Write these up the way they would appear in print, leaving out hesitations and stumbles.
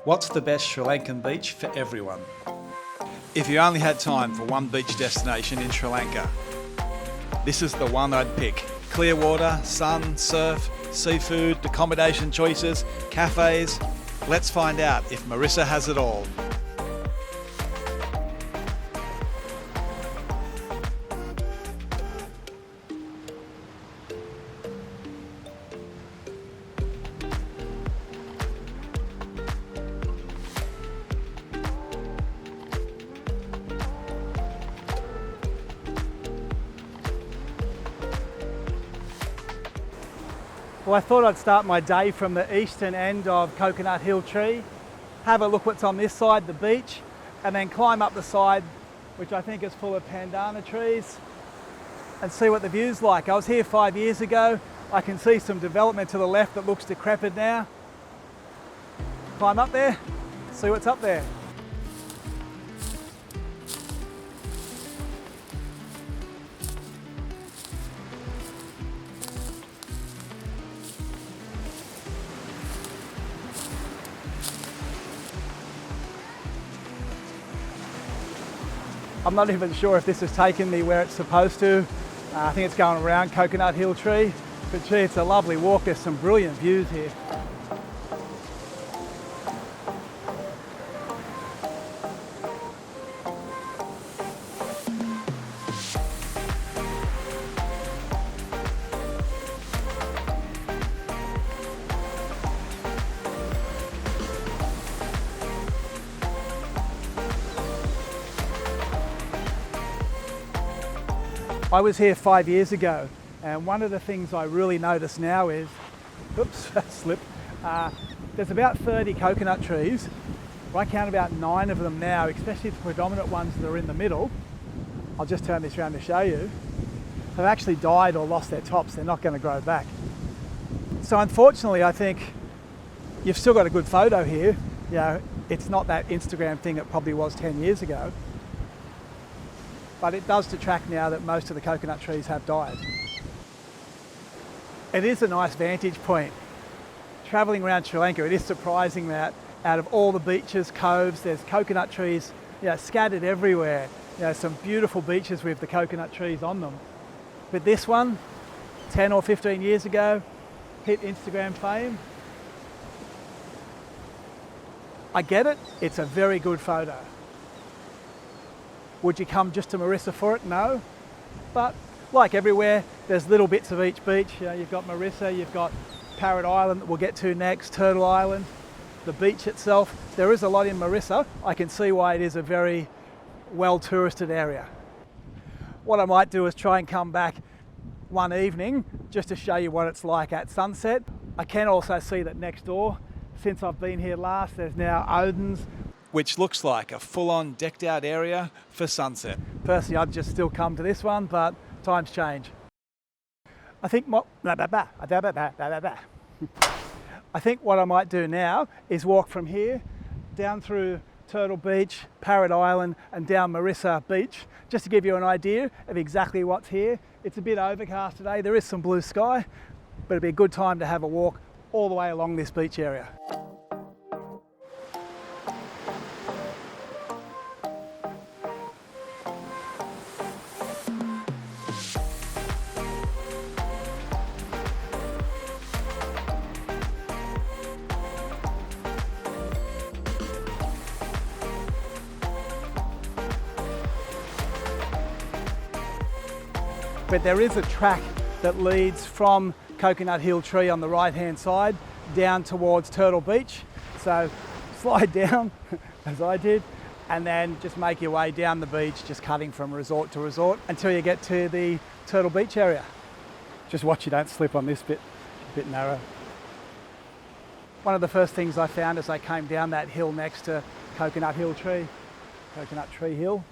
What's the best Sri Lankan beach for everyone? If you only had time for one beach destination in Sri Lanka, this is the one I'd pick. Clear water, sun, surf, seafood, accommodation choices, cafes. Let's find out if Mirissa has it all. Well, I thought I'd start my day from the eastern end of Coconut Hill Tree, have a look what's on this side, the beach, and then climb up the side, which I think is full of pandana trees, and see what the view's like. I was here 5 years ago. I can see some development to the left that looks decrepit now. Climb up there, see what's up there. I'm not even sure if this has taken me where it's supposed to. I think it's going around Coconut Hill Tree, but gee, it's a lovely walk. There's some brilliant views here. I was here 5 years ago, and one of the things I really notice now is, oops, slip, there's about 30 coconut trees. I count about 9 of them now, especially the predominant ones that are in the middle. I'll just turn this around to show you. Have actually died or lost their tops. They're not going to grow back. So unfortunately, I think you've still got a good photo here. You know, it's not that Instagram thing it probably was 10 years ago. But it does detract now that most of the coconut trees have died. It is a nice vantage point. Travelling around Sri Lanka, it is surprising that out of all the beaches, coves, there's coconut trees, scattered everywhere. Some beautiful beaches with the coconut trees on them. But this one, 10 or 15 years ago, hit Instagram fame. I get it, it's a very good photo. Would you come just to Mirissa for it? No. But like everywhere, there's little bits of each beach. You've got Mirissa, you've got Parrot Island that we'll get to next, Turtle Island, the beach itself. There is a lot in Mirissa. I can see why it is a very well touristed area. What I might do is try and come back one evening just to show you what it's like at sunset. I can also see that next door, since I've been here last, there's now Odin's, Which looks like a full-on decked out area for sunset. Personally, I'd just still come to this one, but times change. I think what I might do now is walk from here down through Turtle Beach, Parrot Island and down Mirissa Beach, just to give you an idea of exactly what's here. It's a bit overcast today, there is some blue sky, but it'd be a good time to have a walk all the way along this beach area. But there is a track that leads from Coconut Hill Tree on the right hand side down towards Turtle Beach. So slide down as I did and then just make your way down the beach, just cutting from resort to resort until you get to the Turtle Beach area. Just watch you don't slip on this bit, a bit narrow. One of the first things I found as I came down that hill next to Coconut Tree Hill,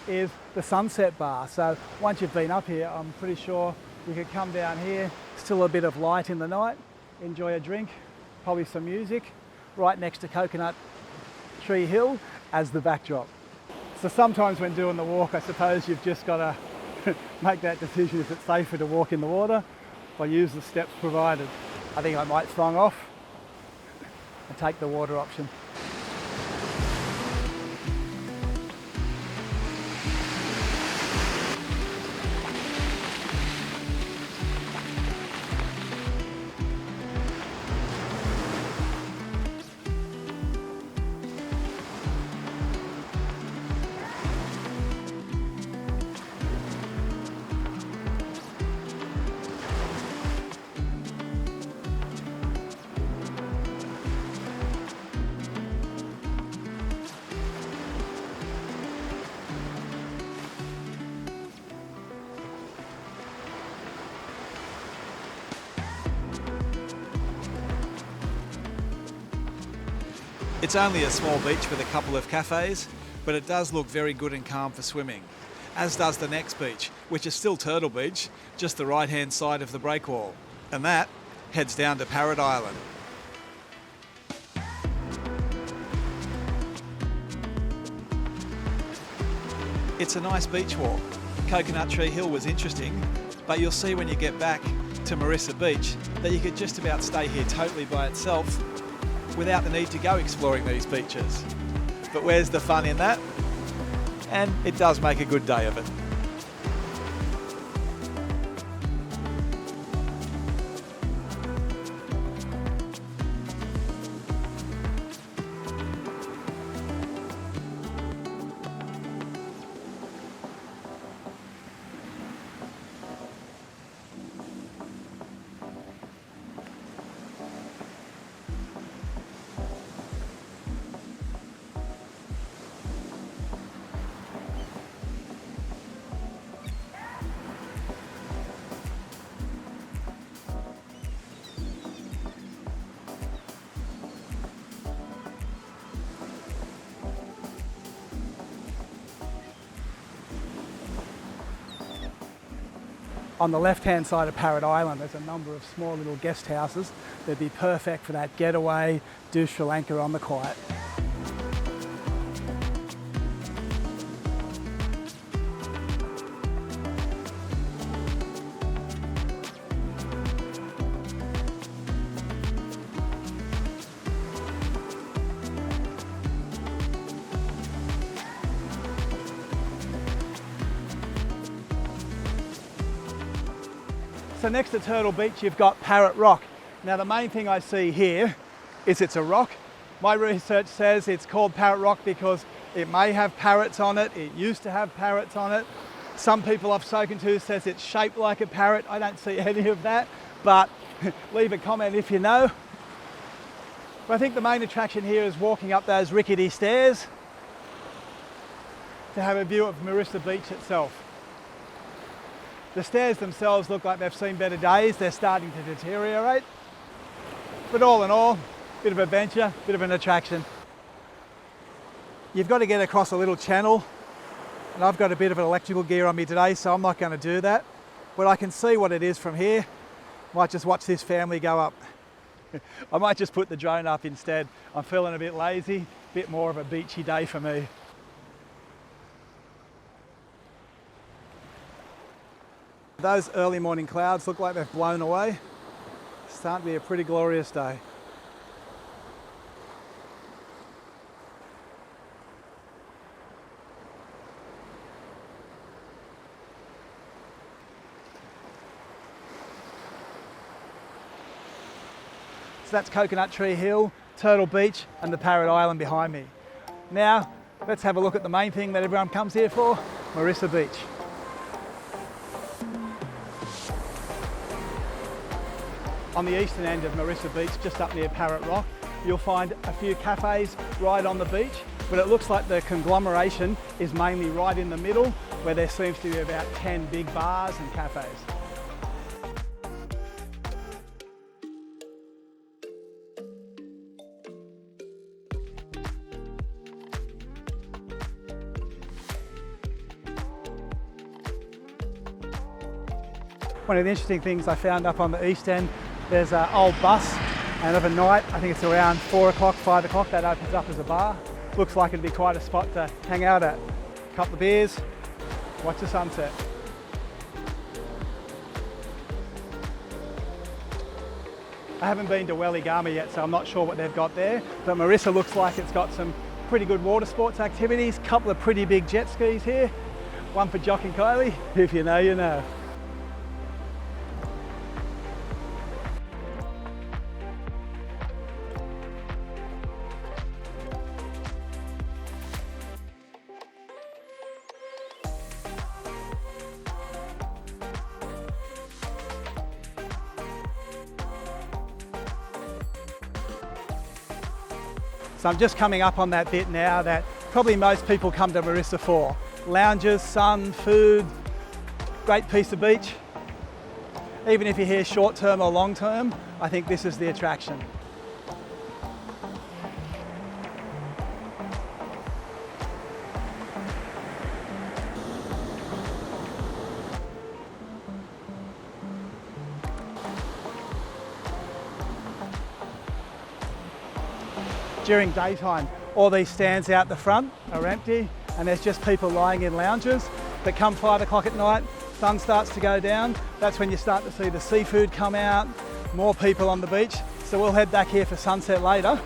is the sunset bar. So once you've been up here, I'm pretty sure you could come down here, still a bit of light in the night, enjoy a drink, probably some music, right next to Coconut Tree Hill as the backdrop. So sometimes when doing the walk, I suppose you've just got to make that decision if it's safer to walk in the water or use the steps provided. I think I might thong off. and take the water option. It's only a small beach with a couple of cafes, but it does look very good and calm for swimming, as does the next beach, which is still Turtle Beach, just the right-hand side of the breakwall. And that heads down to Parrot Island. It's a nice beach walk. Coconut Tree Hill was interesting, but you'll see when you get back to Mirissa Beach that you could just about stay here totally by itself without the need to go exploring these beaches. But where's the fun in that? And it does make a good day of it. On the left-hand side of Parrot Island, there's a number of small little guest houses that'd be perfect for that getaway, do Sri Lanka on the quiet. So next to Turtle Beach, you've got Parrot Rock. Now the main thing I see here is it's a rock. My research says it's called Parrot Rock because it may have parrots on it. It used to have parrots on it. Some people I've spoken to says it's shaped like a parrot. I don't see any of that, but leave a comment if you know. But I think the main attraction here is walking up those rickety stairs to have a view of Mirissa Beach itself. The stairs themselves look like they've seen better days. They're starting to deteriorate. But all in all, bit of adventure, bit of an attraction. You've got to get across a little channel, and I've got a bit of electrical gear on me today, so I'm not going to do that. But I can see what it is from here. Might just watch this family go up. I might just put the drone up instead. I'm feeling a bit lazy, a bit more of a beachy day for me. Those early morning clouds look like they've blown away. It's starting to be a pretty glorious day. So that's Coconut Tree Hill, Turtle Beach and the Parrot Island behind me. Now, let's have a look at the main thing that everyone comes here for, Mirissa Beach. On the eastern end of Mirissa Beach, just up near Parrot Rock, you'll find a few cafes right on the beach, but it looks like the conglomeration is mainly right in the middle, where there seems to be about 10 big bars and cafes. One of the interesting things I found up on the east end, there's an old bus, and overnight, I think it's around 4 o'clock, 5 o'clock, that opens up as a bar. Looks like it'd be quite a spot to hang out at. A couple of beers, watch the sunset. I haven't been to Welligama yet, so I'm not sure what they've got there, but Mirissa looks like it's got some pretty good water sports activities, couple of pretty big jet skis here, one for Jock and Kylie. If you know, you know. So I'm just coming up on that bit now that probably most people come to Mirissa for. Lounges, sun, food, great piece of beach. Even if you're here short term or long term, I think this is the attraction. During daytime, all these stands out the front are empty and there's just people lying in lounges. But come 5 o'clock at night, sun starts to go down. That's when you start to see the seafood come out, more people on the beach. So we'll head back here for sunset later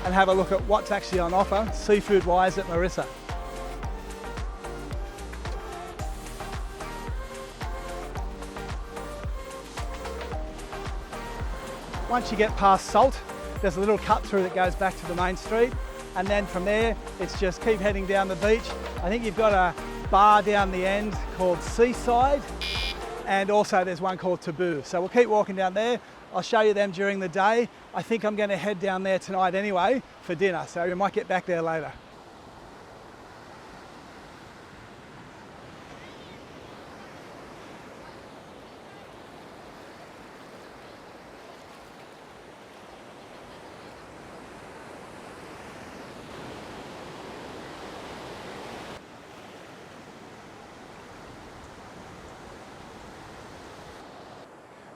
and have a look at what's actually on offer seafood-wise at Mirissa. Once you get past Salt, there's a little cut through that goes back to the main street, and then from there it's just keep heading down the beach. I think you've got a bar down the end called Seaside, and also there's one called Taboo. So we'll keep walking down there. I'll show you them during the day. I think I'm going to head down there tonight anyway for dinner, so we might get back there later.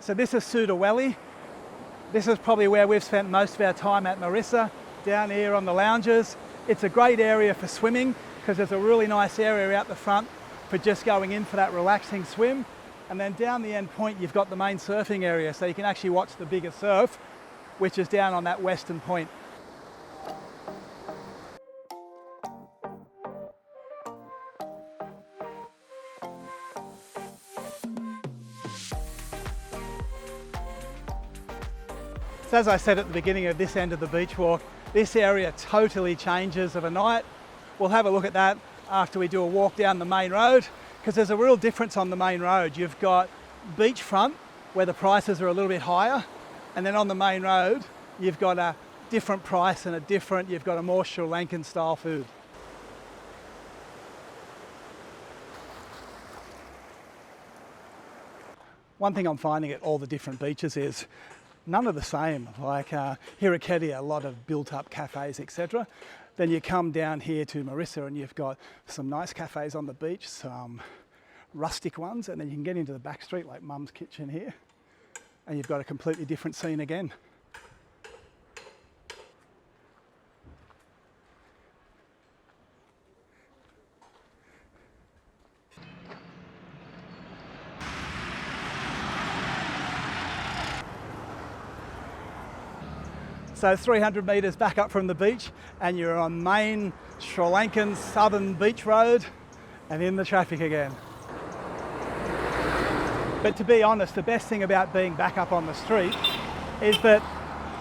So this is Sudawelli. This is probably where we've spent most of our time at Mirissa, down here on the lounges. It's a great area for swimming because there's a really nice area out the front for just going in for that relaxing swim. And then down the end point, you've got the main surfing area, so you can actually watch the bigger surf, which is down on that western point. So as I said at the beginning of this end of the beach walk, this area totally changes of a night. We'll have a look at that after we do a walk down the main road, because there's a real difference on the main road. You've got beachfront where the prices are a little bit higher, and then on the main road you've got a different price and you've got a more Sri Lankan style food. One thing I'm finding at all the different beaches is none are the same. Like HIRIKETIYA, a lot of built up cafes, etc. Then you come down here to Mirissa and you've got some nice cafes on the beach, some rustic ones, and then you can get into the back street like Mum's Kitchen here, and you've got a completely different scene again. So 300 metres back up from the beach and you're on main Sri Lankan southern beach road and in the traffic again. But to be honest, the best thing about being back up on the street is that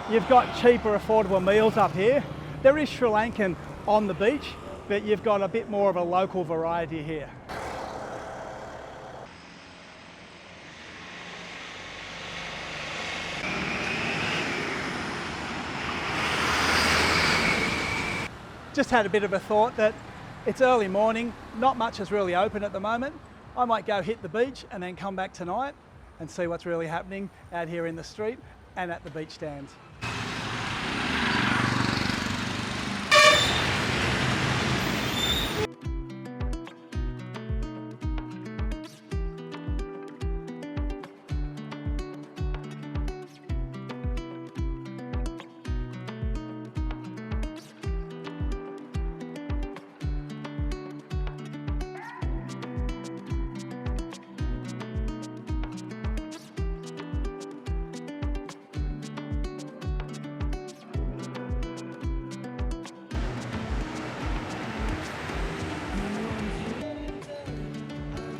you've got cheaper, affordable meals up here. There is Sri Lankan on the beach, but you've got a bit more of a local variety here. Just had a bit of a thought that it's early morning, not much is really open at the moment. I might go hit the beach and then come back tonight and see what's really happening out here in the street and at the beach stands.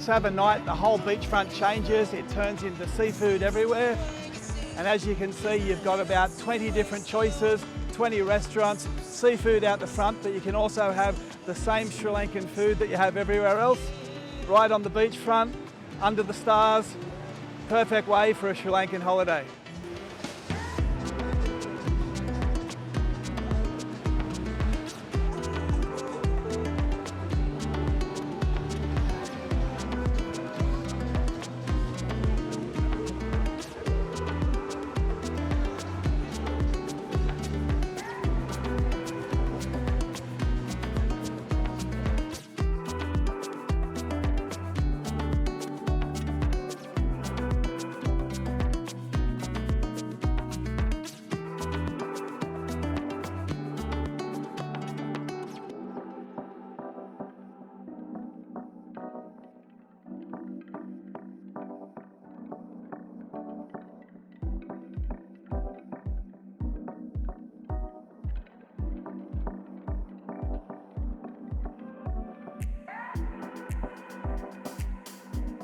So overnight, the whole beachfront changes. It turns into seafood everywhere. And as you can see, you've got about 20 different choices, 20 restaurants, seafood out the front, but you can also have the same Sri Lankan food that you have everywhere else, right on the beachfront, under the stars. Perfect way for a Sri Lankan holiday.